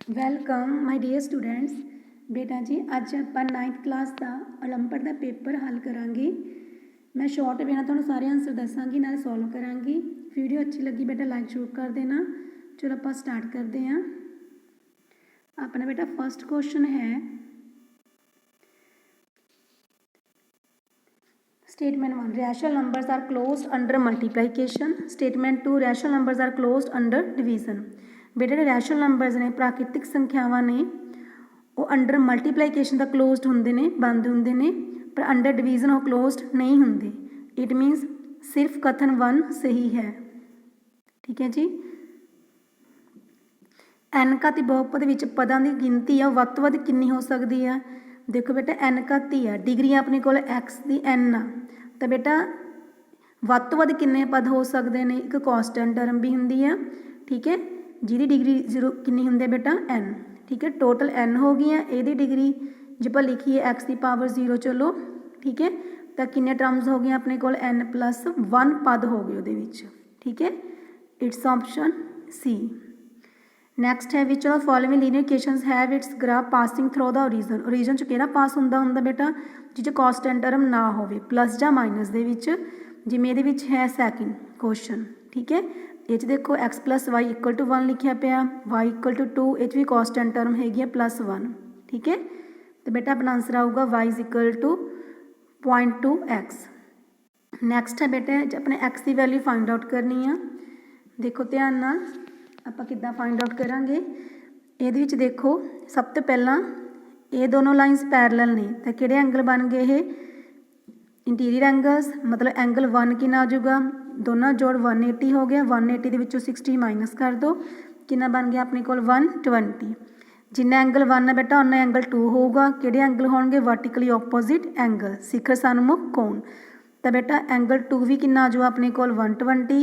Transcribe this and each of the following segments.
Welcome my dear students. ਬੇਟਾ ਜੀ ਅੱਜ ਆਪਾਂ 9th ਕਲਾਸ ਦਾ ਓਲੰਪਿਕ ਦਾ ਪੇਪਰ ਹੱਲ ਕਰਾਂਗੇ। ਮੈਂ ਸ਼ਾਰਟ ਵੇ ਨਾਲ ਤੁਹਾਨੂੰ ਸਾਰੇ ਆਨਸਰ ਦੱਸਾਂਗੀ, ਨਾਲ ਸੋਲਵ ਕਰਾਂਗੀ। ਵੀਡੀਓ ਅੱਛੀ ਲੱਗੀ ਬੇਟਾ ਲਾਈਕ ਜ਼ਰੂਰ ਕਰ ਦੇਣਾ। ਚਲੋ ਆਪਾਂ ਸਟਾਰਟ ਕਰਦੇ ਹਾਂ। ਆਪਣਾ ਬੇਟਾ ਫਸਟ ਕੁਐਸਚਨ ਹੈ Statement 1 rational numbers are closed under multiplication. Statement 2 rational numbers are closed under division. बेटे रैशनल नंबर्स ने प्राकृतिक संख्यावां ने वो अंडर मल्टीप्लीकेशन का क्लोजड होंगे ने बंद होंगे ने पर अंडर डिवीजन वो क्लोजड नहीं होंगे। इट मीनस सिर्फ कथन 1 सही है। ठीक है जी। एन घाती बहुपद विच पदां की गिनती है वध तो वध कितनी हो सकती है। देखो बेटा एन घाती है, डिग्री अपने को एक्स की एन आ, तो बेटा वध तो वध कितने पद हो सकते हैं। एक कॉन्स्टेंट टर्म भी होंगी है, ठीक है, जिहदी डिग्री 0 कितनी होंगी बेटा एन। ठीक है, टोटल एन हो गई है। यदी डिग्री जो आप लिखीए एक्स की पावर 0, चलो ठीक है, तो कितने टर्म्स हो गए अपने को एन प्लस 1 पद हो गए उहदे विच। ठीक है, इट्स ऑप्शन सी। नैक्सट है which of following linear equations have its graph passing through the origin. Origin च किहड़ा पास हुंदा बेटा जिस कॉन्स्टेंट टर्म ना होवे प्लस या माइनस दे विच, जिवें इहदे विच है सैकेंड क्वेश्चन। ठीक है, ये देखो x plus y equal to 1 लिखा पाया, वाई इक्वल टू 2, ये भी कॉन्स्टेंट टर्म हैगी है प्लस 1। ठीक है, तो बेटा अपना आंसर आऊगा y is equal to 0.2x। Next है बेटा अपने एक्स की वैल्यू फाइंड आउट करनी है। देखो ध्यान नाल आपां किद्दां फाइंड आउट करांगे। इहदे विच देखो सब तो पहला ये दोनों लाइनस पैरलल ने, तो किहड़े एंगल बन गए ये इंटीरियर एंगल्स, मतलब एंगल 1 कितना आ जाऊगा, दोनों जोड़ 180 हो गया। 180 के विचों 60 माइनस कर दो, कितना बन गया अपने को 120। जिन्ना एंगल 1 है बेटा उन्ना एंगल 2 होगा। किहड़े एंगल होंगे वर्टिकली ओपोजिट एंगल, शिखर सन्मुख कोण। तो बेटा एंगल 2 भी कितना आ जाऊगा अपने को 120।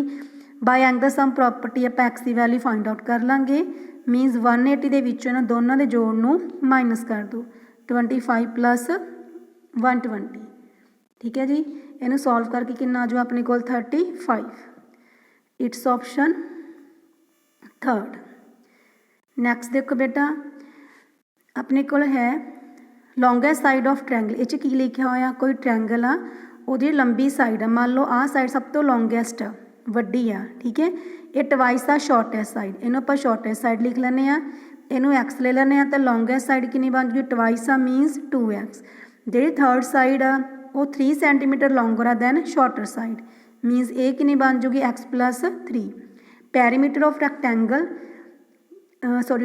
बाय एंगल सम प्रॉपर्टी आप एक्स की वैल्यू फाइंड आउट कर लाँगे। मीनस 180 के विचों इन्हां दोनों के जोड़ नूं माइनस कर दो, 25 प्लस 120। ठीक है जी, इनू सॉल्व करके कितना आ जाओ अपने को 35। It's option third. नैक्सट देखो बेटा अपने को है लॉन्गेस्ट साइड ऑफ ट्रैंगल। ये की लिखा होया कोई ट्रैंगल आ, वो लंबी साइड आ, मान लो आ साइड सब तो लॉन्गेस्ट आ, वड्डी आ। ठीक है, ये ट्वाइस आ शॉर्टेस्ट साइड, इनू आप शॉर्टेस्ट साइड लिख लेने आ, इनू एक्स ले लेने, तो लॉन्गेस्ट साइड कितनी बन जूगी ट्वाइस आ मीनस 2x। जी थर्ड साइड आ वो 3 सेंटीमीटर लॉन्गर आ than shorter side, minus a कितनी बन जूगी x plus 3। Perimeter of rectangle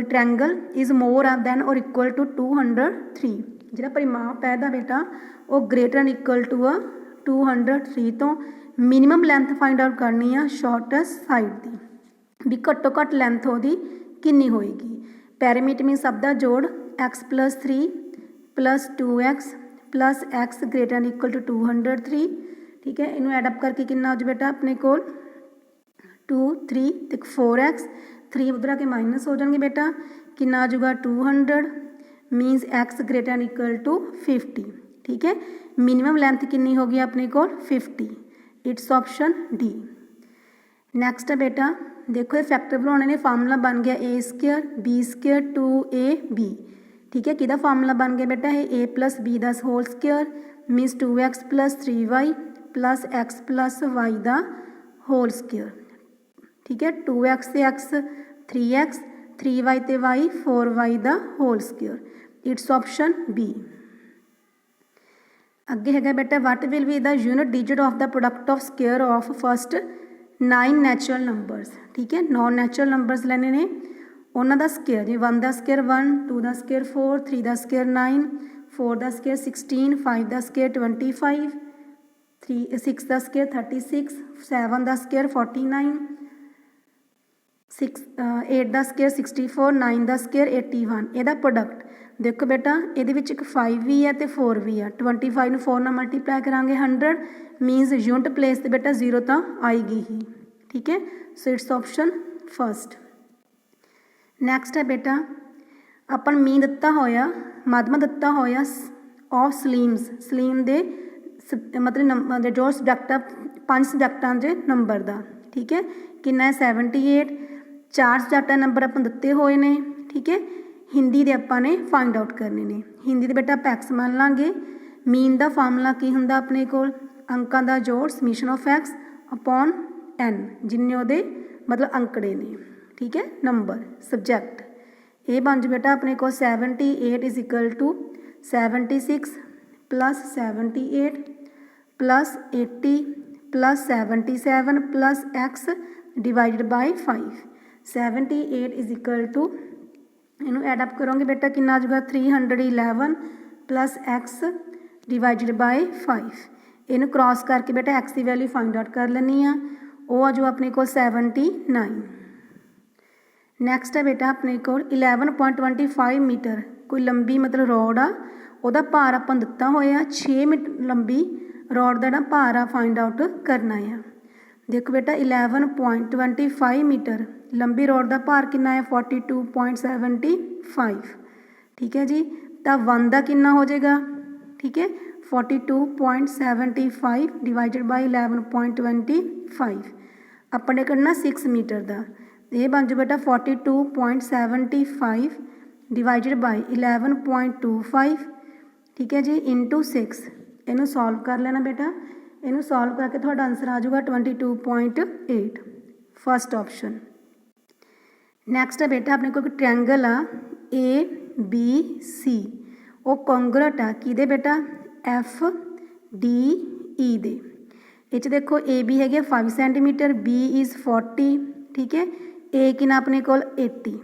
triangle is more आ दैन और इक्वल टू 203। जो परिमाप है बेटा वो ग्रेटर एंड इक्वल टू 203। तो मिनीमम लैंथ फाइंड आउट करनी है शॉर्टेस्ट साइड की, भी घट्टो घट्ट लैंथ वो कितनी होएगी। पैरीमीटर मीन सब का जोड़ x plus 3 plus 2x plus x greater and equal to 203। ठीक है, इनू एडअप करके कितना हो बेटा अपने को 2 3 तो 4x, 3 उधर आके माइनस हो जाएंगे बेटा, कितना आ जाऊगा 200 minus x greater and equal to 50। ठीक है, मिनिमम लेंथ कितनी होगी अपने को 50। It's option D. नैक्सट है बेटा देखो ये फैक्टर बनाने ने, फार्मूला बन गया a² b² 2ab। ठीक है, किहदा फार्मूला बन गया बेटा है a प्लस बी दा whole square minus 2x plus 3y plus x plus y दा होल स्क्वायर। ठीक है, 2x से x 3x, 3y ते y 4y दा whole square. It's option B. अगे है बेटा what will be the unit digit of the product of square of first 9 natural numbers. ठीक है, 9 नैचुरल नंबर्स लेने ने, उन्होंने स्केयर जी 1 का स्केयर 1, 2 का स्केयर 4, 3 का स्केयर 9, 4 का स्केयर 16, 5 का स्केयर 25, 6 का स्केयर 36, 7 का स्केयर 49, 8 का स्केयर 64, 9 का स्केयर 81। यदा प्रोडक्ट देखो बेटा ये एक 5 भी है तो 4 भी है। 25 में 4 नाल मल्टीप्लाई करांगे 100 मीनस यूनिट प्लेस से बेटा 0 तो आएगी ही। ठीक है, सो इट्स ऑप्शन फर्स्ट। नैक्सट है बेटा अपन मी दिता होया माध्यम दिता होया ऑफ स्लीम्स, स्लीम दे मतलब जो सबजैक्ट 5 सबजैक्टा के नंबर का। ठीक है, कितना है 78। 4 सबजैक्टा नंबर अपन दिते हुए ने। ठीक है, हिंदी दे आपां ने फाइंड आउट करने ने। हिंदी दे बेटा आप एक्स मान लांगे। मीन दा फार्मूला की हुंदा अपने कोल, अंकां दा जोड़ summation of x upon n, जिन्ने उहदे मतलब अंकड़े ने, ठीक है, नंबर सबजैक्ट। ये बन जाए बेटा अपने को 78 is equal to 76 plus 78 plus 80 plus 77 plus x divided by 5। 78 is equal to, इनू एडअप करोगे बेटा कितना आ जाएगा 311 प्लस एक्स डिवाइडेड बाय 5। इनू क्रॉस करके बेटा एक्स की वैल्यू फाइंड आउट कर लेनी आ, वो आ जो अपने को 79। नैक्सट है बेटा अपने को 11.25 मीटर कोई लंबी मतलब रोड आ, ਉਹਦਾ ਭਾਰ ਆਪਾਂ ਦਿੱਤਾ ਹੋਇਆ 6 मीटर लंबी रोड का भार आ फाइंड आउट करना है। देखो बेटा 11.25 मीटर लंबी रोड का भार कितना है 42.75, ठीक है जी। तो 1 का कितना हो जाएगा, ठीक है, 42.75 डिवाइडेड बाई 11.25 अपने करना 6 मीटर का, ये बन जाओ बेटा 42.75 डिवाइडेड बाई 11.25, ठीक है जी, इंटू 6। इनू सॉल्व कर लेना बेटा, इनू सॉल्व करके थोड़ा आंसर आ जाऊगा 22.8, फर्स्ट ऑप्शन। नैक्सट है बेटा अपने को ट्रैंगल आ ABC, वो कॉन्ग्रुएंट आ कि बेटा FDE दे। इस देखो AB है 5 सेंटीमीटर, B इज़ 40, ठीक है, A कितना अपने को 80,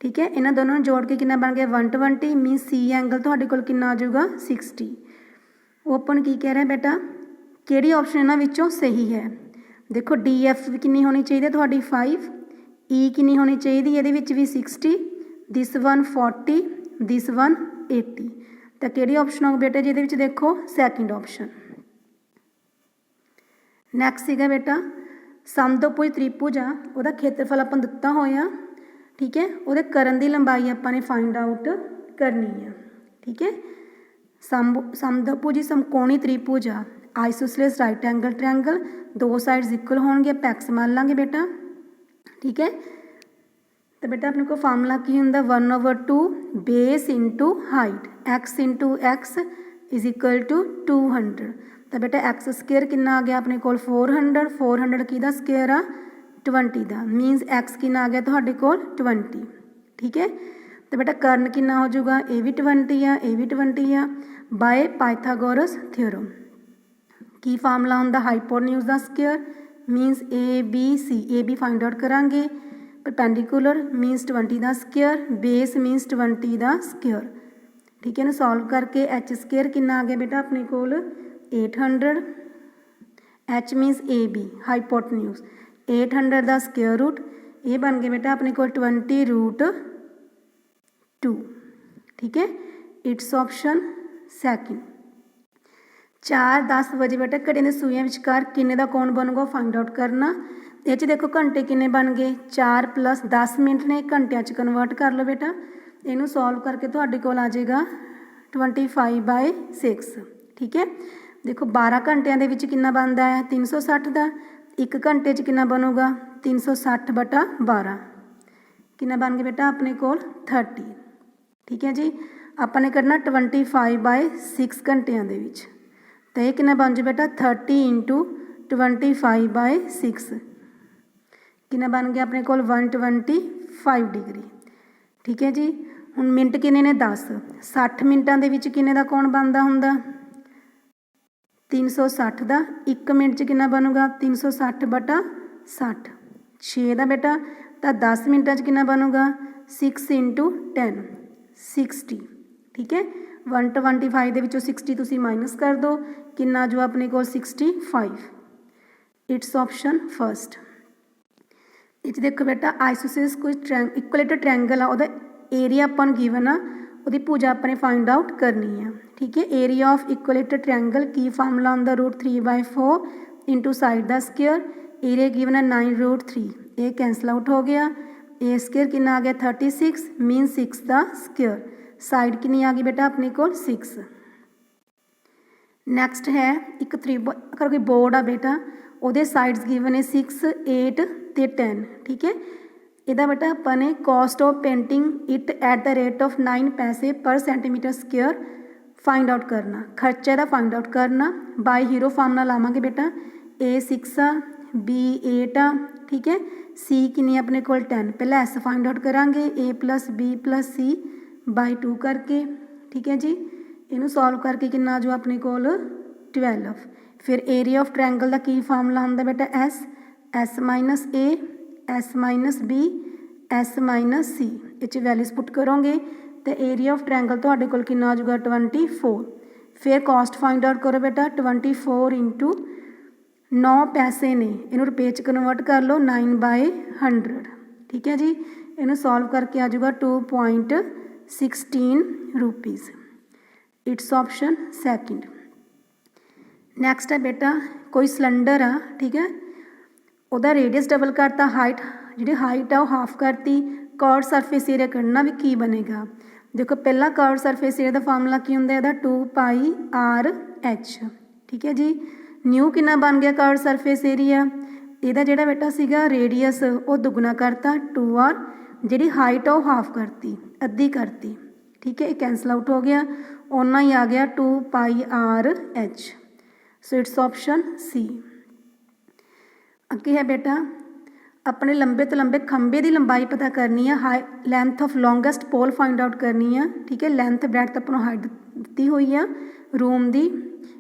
ठीक है। इन्होंने दोनों जोड़ के कितना बन गया 120, मीन C एंगल तो कोल कितना आ जाऊगा 60। ओपन की कह रहा है बेटा किहड़ी ऑप्शन इन्हां विचों सही है। देखो DF कितनी होनी चाहिए थोड़ी 5, E कितनी होनी चाहिए ये भी 60, दिस वन 40, दिस वन 80, तो किहड़ी ऑप्शन होगी बेटा जिहदे विच देखो सैकेंड ऑप्शन। नैक्सट सीगा बेटा समदोभुज त्रिभुज आ, उहदा खेत्रफल आपां दित्ता होया, ठीक है, वो करन दी लंबाई आपां फाइंड आउट करनी है, ठीक है। समदोभुजी समकोणी त्रिभुज आ, आइसोसेलेस राइट एंगल ट्रैंगल, दो साइड्स इक्वल होंगे, आप एक्स मान लांगे बेटा, ठीक है। तो बेटा अपने को फार्मूला की हुंदा 1/2 base into height, x into x is equal to 200। तो बेटा एक्स स्केयर कितना आ गया अपने को 400, 400 किहदा स्केयर आ 20 का, मीनस एक्स कितना आ गया तुहाडे कोल 20, ठीक है। तो बेटा कर्न कितना हो जाऊगा, ये भी 20 आ, ये भी 20 आ, बाय पाइथागोरस थ्योरम। की फार्मूला हुंदा हाइपोटेन्यूज का स्केयर, मीनस ABC, ए भी फाइंड आउट करांगे, परपेंडिकुलर मीनस 20 का स्केयर, बेस मीनस 20 का स्केयर, ठीक है। सॉल्व करके एच स्केयर कितना आ गया बेटा अपने कोल 800, एच मीनस AB हाइपोटेन्यूज 800 का स्केयर रूट, ये बन गया बेटा अपने को 20√2, ठीक है, इट्स ऑप्शन सैकेंड। 4-10 बजे बेटा घड़ियां दी सूइयां विचकार किन्ने दा कोण बनूगा फाइंड आउट करना। ये देखो घंटे किन्ने बन गए 4 + 10 मिनट ने, घंटिया च कन्वर्ट कर लो बेटा, इनू सॉल्व करके तुहाडे कोल आ जाएगा 25/6, ठीक है। देखो 12 घंटिया दे विच किन्ना बनता है 360 का, 1 घंटे च कितना बनूगा 360/12, कितना बन गया बेटा अपने कोल 30, ठीक है जी। आपने करना 25/6 घंटिया दे विच, तो ये कितना बन जाए बेटा 30 × 25/6, कितना बन गया अपने कोल 125 डिग्री, ठीक है जी। हुण मिनट किन्ने ने 10, 60 मिनटां दे विच किन्ने दा कोण बनदा हुंदा 360 का, 1 मिनट च कितना बनूगा 360/60, 6 का बेटा, तो 10 मिनटा च कितना बनूगा 6 × 10 60, ठीक है। 125 दे विचों 60 तुसीं माइनस कर दो, कितना जो अपने को 65, इट्स ऑप्शन फर्स्ट। इस देखो बेटा आइसोसेलेस कोई इक्वलेटर ट्रैंगल आ, उहदा एरिया अपन गिवन आ, उहदी भुजा अपने फाइंड आउट करनी है, ठीक है। एरिया ऑफ इक्वलेटर ट्रैंगल की फार्मूला आंदा √3/4 इंटू साइड का स्केयर, एरिया गिवन है 9√3, ये कैंसल आउट हो गया, ए स्केयर कितना आ गया 36, मीन 6 का स्केयर, साइड कितनी आ गई बेटा अपने को 6। नैक्सट है एक अगर कोई बोर्ड आ बेटा, वो साइड्स गिवन है 6, 8 ते 10, ठीक है। ਇਹਦਾ ਬੇਟਾ ਆਪਾਂ ਨੇ cost of painting it at the rate of 9 ਪੈਸੇ ਪਰ ਸੈਂਟੀਮੀਟਰ ਸਕੁਅਰ फाइंड आउट करना, खर्चा का फाइंड आउट करना। बाय हीरो फार्मूला लावांगे बेटा A6 आ B 8 आ, ठीक है। C किन्नी अपने कोल 10, पहले S फाइंड आउट करांगे A plus B plus C by 2 करके, ठीक है जी। इनू सॉल्व करके किन्ना जो अपने कोल 12। फिर एरिया ऑफ ट्रायंगल का की फार्मूला होंदा बेटा S minus A S minus B S minus C, इस वैल्यूज पुट करोगे तो एरिया ऑफ ट्रायंगल तो कोल कितना आ जाऊगा 24। फिर कॉस्ट फाइंड आउट करो बेटा 24 इंटू 9 पैसे ने, इनू रुपये च कन्वर्ट कर लो 9/100, ठीक है जी। इनू सॉल्व करके आ जाऊगा 2.16 rupees. It's option second. Next है बेटा कोई सिलेंडर आ, ठीक है, उहदा रेडियस डबल करता, हाइट जी हाइट आ हाफ करती, कर्व सरफेस एरिया कढ़ना भी की बनेगा। देखो पहला कर्व सरफेस एरिया का फार्मूला की होंदा है 2πRH, ठीक है जी। न्यू कितना बन गया कर्व सरफेस एरिया, ਇਹਦਾ ਜਿਹੜਾ बेटा सीगा रेडियस वो दुगना करता 2R, जी हाइट वो हाफ करती अद्धी करती, ठीक है। ये कैंसल आउट हो गया, उन्ना ही आ गया 2πRH। So it's option C। अगे है बेटा अपने लंबे तो लंबे खंबे की लंबाई पता करनी है, हाई length of longest pole find out करनी है, ठीक है। लैंथ ब्रैथ अपनों हाइट दी हुई है रूम की,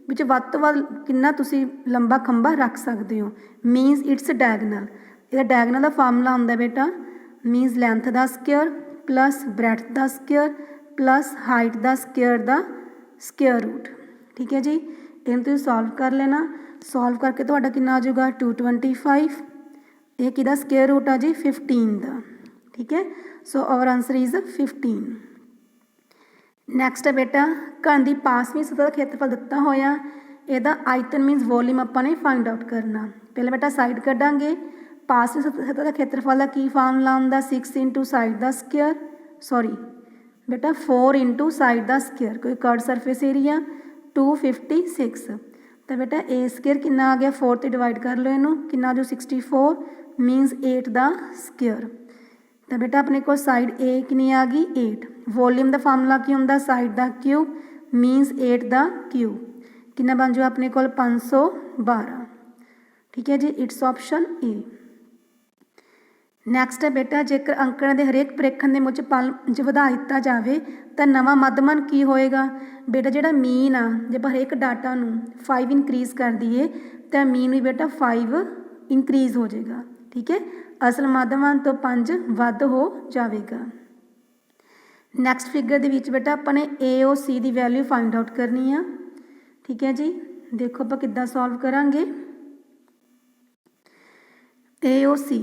विच वध तो वध कितना तुसी लंबा खंबा रख सकते हो। मीनस इट्स डायगनल, यदा डायगनल का फार्मूला होंदा बेटा मीनस लैंथ का स्क्वेयर प्लस ब्रैथ का स्क्वेयर प्लस हाइट का स्क्वेयर का स्क्वेयर रूट, ठीक है जी। इन्हें तुसीं सॉल्व कर लेना, सॉल्व करके तुहाडा कितना आ जाऊगा 225। ये किहदा स्क्वेयर रूट आ जी 15 का, ठीक है। So our answer is 15। Next है बेटा घन की पासवीं सतह का खेत्रफल दिता होया, इहदा आयतन मीनस वॉल्यूम आपां ने फाइंड आउट करना। पहले बेटा साइड कढ़ांगे, पासवीं सतह का खेत्रफल का की फार्मूला होंदा 6 इंटू साइड का स्क्वेयर, सॉरी बेटा 4 इंटू साइड का स्क्वेयर, कोई कर्व सरफेस एरिया 256। तो बेटा ए स्क्वेयर कितना आ गया 4 ते डिवाइड कर लो, इनू कितना जो 64 मीनस 8 का स्क्वेयर। तो बेटा अपने को साइड ए कितनी आ गई 8। वॉल्यूम का फार्मूला की होंदा साइड का क्यूब मीनस 8 का क्यूब, कितना बन जाओ अपने को 512, ठीक है जी। It's option A. नैक्सट है बेटा जेकर अंकड़े के हरेक प्रेखण के मुझ पंज वधा दिता जाए तो नवा मध्यमन की होएगा। बेटा जो मीन आ जब हरेक डाटा 5 इनक्रीज़ कर दिए तो मीन भी बेटा 5 इनक्रीज़ हो जाएगा, ठीक है। असल मध्यमन तो 5 वध हो जाएगा। नैक्सट फिगर के विच बेटा अपने AOC की वैल्यू फाइंड आउट करनी है, ठीक है जी। देखो आप किद्दां सॉल्व करांगे। AOC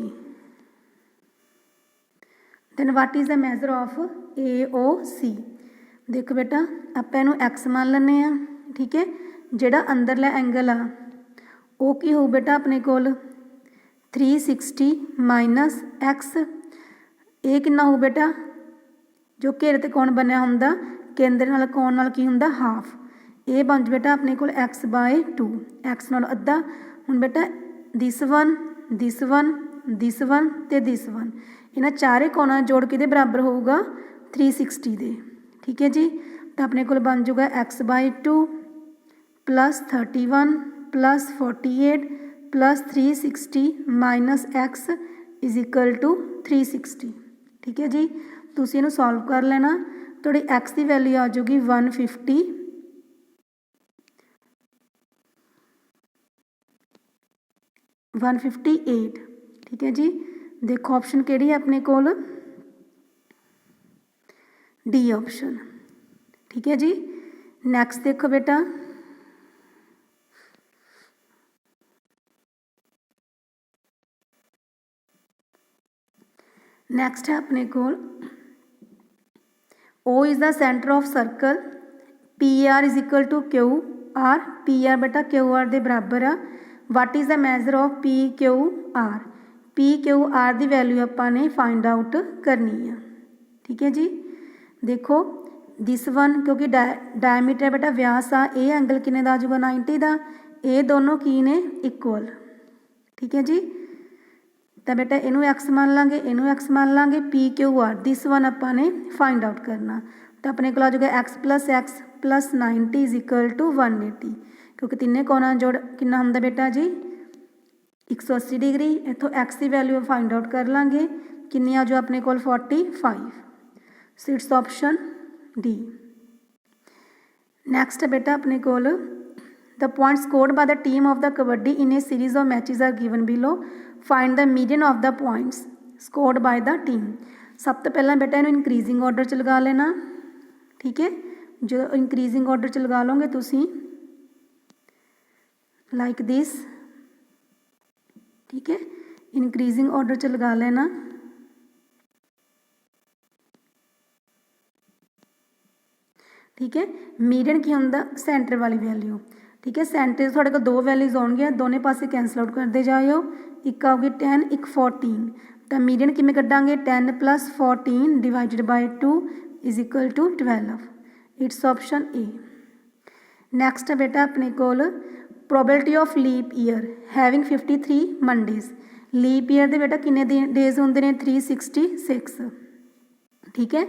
then what is the measure of AOC। देखो बेटा आप इनू X मान लें, ठीक है। जिहड़ा अंदरला एंगल आ वो की हो बेटा अपने कोल 360 माइनस X, ये कितना हो बेटा जो घेरे ते कौन बनया हुंदा केंद्र नाल कौन नाल की हुंदा हाफ, ये बन बेटा अपने कोल x/2, x नाल अद्धा। हुण बेटा this one this one this one ते दिस वन, इन्हां चारे कोणां जोड़ के बराबर होगा 360 दे, ठीक है जी। तो अपने कोल बन जाऊगा x/2 plus 31 plus 48 plus 360 minus x is equal to 360, ठीक है जी। तुसीं इहनूं सॉल्व कर लेना, थोड़ी x की वैल्यू आ जाऊगी 158, ठीक है जी। देखो ऑप्शन केड़ी है अपने कोल डी ऑप्शन, ठीक है जी। नैक्सट देखो बेटा नैक्सट है अपने कोल O is the centre of circle, PR is equal to QR, PR बेटा QR के बराबर आ। What is the measure of PQR, PQR की वैल्यू आपाने फाइंड आउट करनी है, ठीक है जी। देखो दिस वन क्योंकि डायमीटर बेटा व्यास आ, ये एंगल किन्ने दा आ जाऊगा 90 का, ये दोनों की ने इक्वल, ठीक है जी। तो बेटा इनू एक्स मान लाँगे, इनू एक्स मान लाँगे, P Q R this one आपां ने फाइंड आउट करना। तो अपने को आ जाएगा x plus 90 is equal to 180, क्योंकि तिन्ने कोणा जोड़ कितना होंदा बेटा जी 180 डिग्री। इत्थों एक्स की वैल्यू फाइंड आउट कर लाँगे, कितनी आ जाओ अपने को 45। So it's option D. Next बेटा अपने को the point scored by the team of the kabaddi in a series of matches are given below, find the median of the points scored by the team. सब तो पहला बेटा इन्हू increasing order च लगा लेना, ठीक है। जो इनक्रीजिंग ऑर्डर च लगा लोगे तुसी लाइक दिस, ठीक है, इनक्रीजिंग ऑर्डर च लगा लेना। ठीक है, मीडियन की होंदा सेंटर वाली वैल्यू, ठीक है। सेंटर थोड़े को दो वैल्यूज आउणगियां, दोनों पासे कैंसल आउट करते जाओ, एक आऊगी 10 एक 14। तो मीडियन किमें कड्डांगे 10 + 14 divided by 2 is equal to 12। It's option A. Next बेटा अपने को probability of leap year having 53 Mondays. Leap year के बेटा किन्ने डेज होंगे ने 366, ठीक है।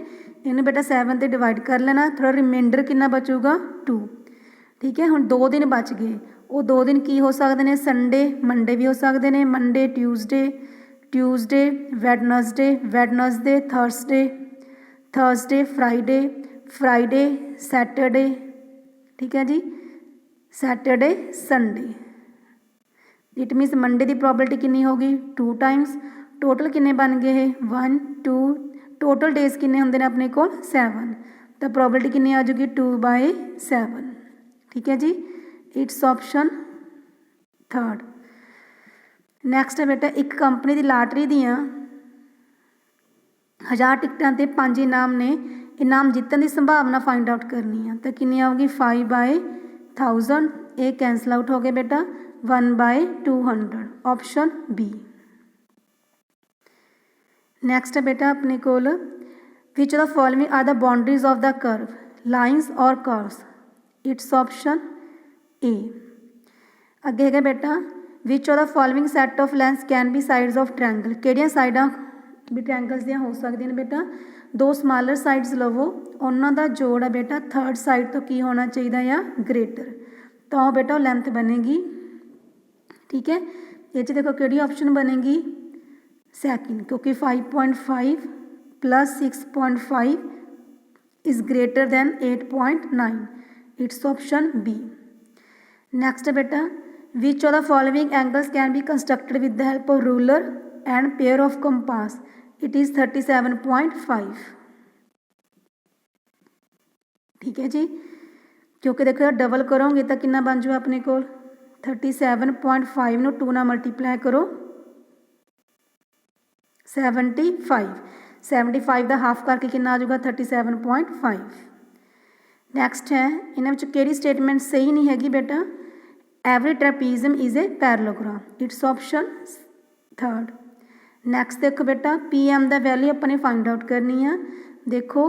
इन्हें बेटा 7 से डिवाइड कर लेना, थोड़ा रिमाइंडर कितना बचूगा 2, ठीक है। हुण 2 दिन बच गए, वो 2 दिन की हो सकते हैं संडे मंडे भी हो सकते हैं, Monday Tuesday Wednesday Thursday Friday Saturday, ठीक है जी, Saturday Sunday. It means Monday की प्रोबेबिलिटी कितनी होगी 2 टाइम्स। टोटल किन्ने बन गए 1 2, टोटल डेज किन्ने होंगे ने अपने को 7, तो प्रोबेबिलिटी कितनी आ जाएगी 2/7, ठीक है जी। It's option third. नैक्सट है बेटा एक कंपनी की लाटरी दियाँ 1000 टिकटां ते 5 इनाम ने, इनाम जितने की संभावना फाइंड आउट करनी है, तो कितनी आऊगी 5/1000। ये कैंसल आउट हो गए बेटा 1/200, ऑप्शन बी। नैक्सट है बेटा अपने को which of the following are the boundaries of the curve lines और कर्व्स। It's option A. अगे है बेटा which of the following set of lengths can be sides of triangle. किहड़ियां साइडां भी ट्रैंगल्स दियां हो सकदियां ने बेटा, 2 स्मॉलर साइड्स लवो, उन्हां दा जोड़ है बेटा थर्ड साइड तो की होना चाहिए या ग्रेटर, तो बेटा लेंथ बनेगी, ठीक है। ये देखो किहड़ी ऑप्शन बनेगी सैकेंड, क्योंकि 5.5 + 6.5 is greater than 8.9। It's option B. Next बेटा which of the following angles can be constructed with the help of ruler and pair of compass. It is 37.5, ठीक है जी। क्योंकि देखो डबल करोगे तो कितना बन जाए अपने को 37.5 नूं 2 नाल मल्टीप्लाई करो 75 का हाफ करके कितना आ जाएगा 37.5। नैक्सट है इन्हां विच किहड़ी स्टेटमेंट सही नहीं हैगी बेटा, every trapezium is a parallelogram. It's option third. Next देखो बेटा पी एम का वैल्यू अपने फाइंड आउट करनी है। देखो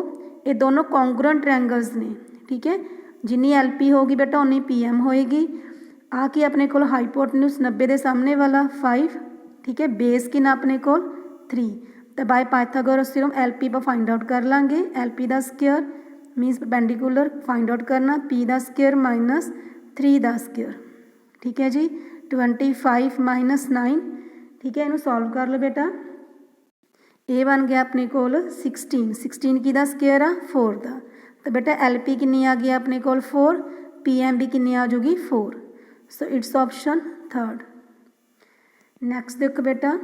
ये दोनों कॉन्ग्रुएंट ट्रैंगल्स ने, ठीक है, जिनी एल पी होगी बेटा उन्नी पी एम होएगी। आ कि अपने को हाइपोटन्यूज 90 के सामने वाला 5, ठीक है, बेस कि ना अपने को 3, तो by Pythagoras theorem L P पर फाइंड आउट कर लाँगे। एल पी का स्क्वायर मीनस परपेंडिकुलर फाइंड आउट करना, पी का स्क्वायर माइनस 3 का स्क्वायर, ठीक है जी, 25 - 9, ठीक है। इनू सॉल्व कर लो बेटा, ए बन गया अपने को 16 की स्क्वायर आ 4 का, तो बेटा एल पी कितनी आ गई अपने को 4, पी एम भी कितनी आ जाऊगी 4। सो इट्स ऑप्शन थर्ड। नैक्सट देखो बेटा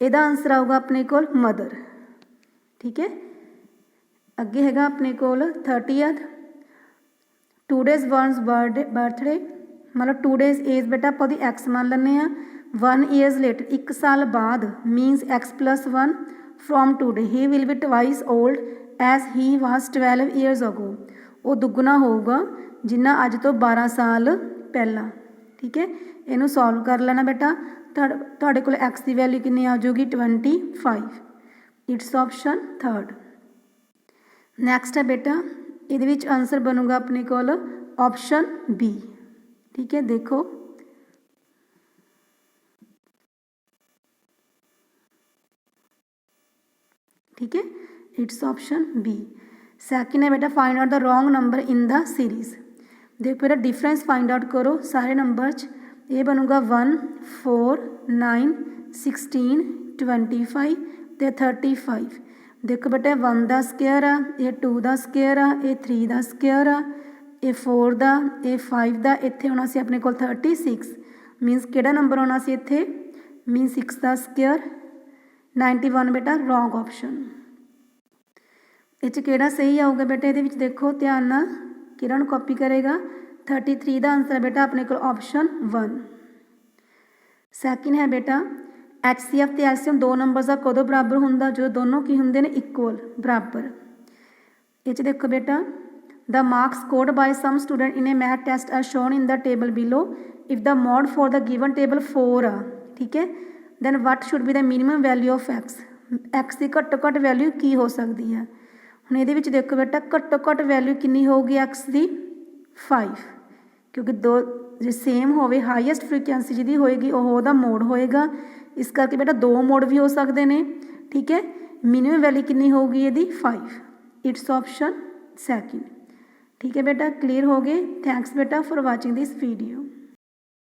ਇਹਦਾ आंसर आऊगा अपने को मदर, ठीक है। अगे हैगा अपने को 30th 2 days वनस बर्थडे, मतलब 2 days एज बेटा आप एक्स मान लें, 1 years लेटर 1 साल बाद minus x + 1 from today he will be twice old as he was 12 years ago. वो दुगना होगा जिन्ना अज तो 12 साल पहला, ठीक है। इनू सॉल्व कर लेना बेटा, तुहाडे कोल एक्स की वैल्यू कितनी आ जाऊगी 25। It's option third. नैक्सट है बेटा ये आंसर बनूगा अपने को ऑप्शन बी, ठीक है। देखो ठीक है, इट्स ऑप्शन बी। सैकिंड है बेटा find out the wrong number in the series. देखो बेटा डिफरेंस फाइंड आउट करो सारे नंबर च, ये बनूगा 1 4 9 16 25 ਤੇ 35। देखो बेटा 1 ਦਾ ਸਕੁਅਰ ਆ, ਇਹ 2 ਦਾ ਸਕੁਅਰ ਆ, ਇਹ 3 ਦਾ ਸਕੁਅਰ ਆ, ਇਹ 4 ਦਾ, ਇਹ 5 ਦਾ, ਇੱਥੇ ਹੋਣਾ ਸੀ ਆਪਣੇ ਕੋਲ 36 ਮੀਨਸ ਕਿਹੜਾ ਨੰਬਰ ਹੋਣਾ ਸੀ ਇੱਥੇ, ਮੀਨ 6 ਦਾ ਸਕੁਅਰ 91 ਬੇਟਾ ਰੋਂਗ ਆਪਸ਼ਨ। ਇਹ 'ਚ ਕਿਹੜਾ ਸਹੀ ਆਊਗਾ ਬੇਟਾ, ਇਹਦੇ ਵਿੱਚ ਦੇਖੋ ਧਿਆਨ ਨਾਲ ਕਿਹੜਾ ਨੂੰ ਕਾਪੀ ਕਰੇਗਾ, 33 ਦਾ ਆਂਸਰ ਹੈ ਬੇਟਾ ਆਪਣੇ ਕੋਲ ਆਪਸ਼ਨ 1। ਸੈਕਿੰਡ ਹੈ ਬੇਟਾ HCF ਤੇ LCM ਦੋ ਨੰਬਰਸ ਦਾ ਕਦੋਂ ਬਰਾਬਰ ਹੁੰਦਾ, ਜਦੋਂ ਦੋਨੋਂ ਕੀ ਹੁੰਦੇ ਨੇ ਇਕੁਅਲ ਬਰਾਬਰ। ਇਹ 'ਚ ਦੇਖੋ ਬੇਟਾ the marks scored by some student in a math test are shown in the table below if the mod for the given table 4 ਆ, ਠੀਕ ਹੈ, then what should be the minimum value of x, x ਦੀ ਘੱਟੋ ਘੱਟ value ਕੀ ਹੋ ਸਕਦੀ ਹੈ। ਹੁਣ ਇਹਦੇ ਵਿੱਚ ਦੇਖੋ ਬੇਟਾ ਘੱਟੋ ਘੱਟ ਵੈਲਿਊ ਕਿੰਨੀ ਹੋਊਗੀ x ਦੀ 5, ਕਿਉਂਕਿ ਦੋ ਜੇ ਸੇਮ ਹੋਵੇ ਹਾਈਐਸਟ ਫ੍ਰੀਕੁਐਂਸੀ ਜਿਹਦੀ ਹੋਏਗੀ ਉਹ ਉਹਦਾ ਮੋਡ ਹੋਏਗਾ, ਇਸ ਕਰਕੇ ਬੇਟਾ ਦੋ ਮੋਡ ਵੀ ਹੋ ਸਕਦੇ ਨੇ, ਠੀਕ ਹੈ। ਮਿਨੀਮਮ ਵੈਲਿਊ ਕਿੰਨੀ ਹੋਊਗੀ ਇਹਦੀ 5, ਇਟਸ ਆਪਸ਼ਨ ਸੈਕਿੰਡ। ठीक है बेटा, क्लियर हो गए। थैंक्स बेटा फॉर वाचिंग दिस वीडियो।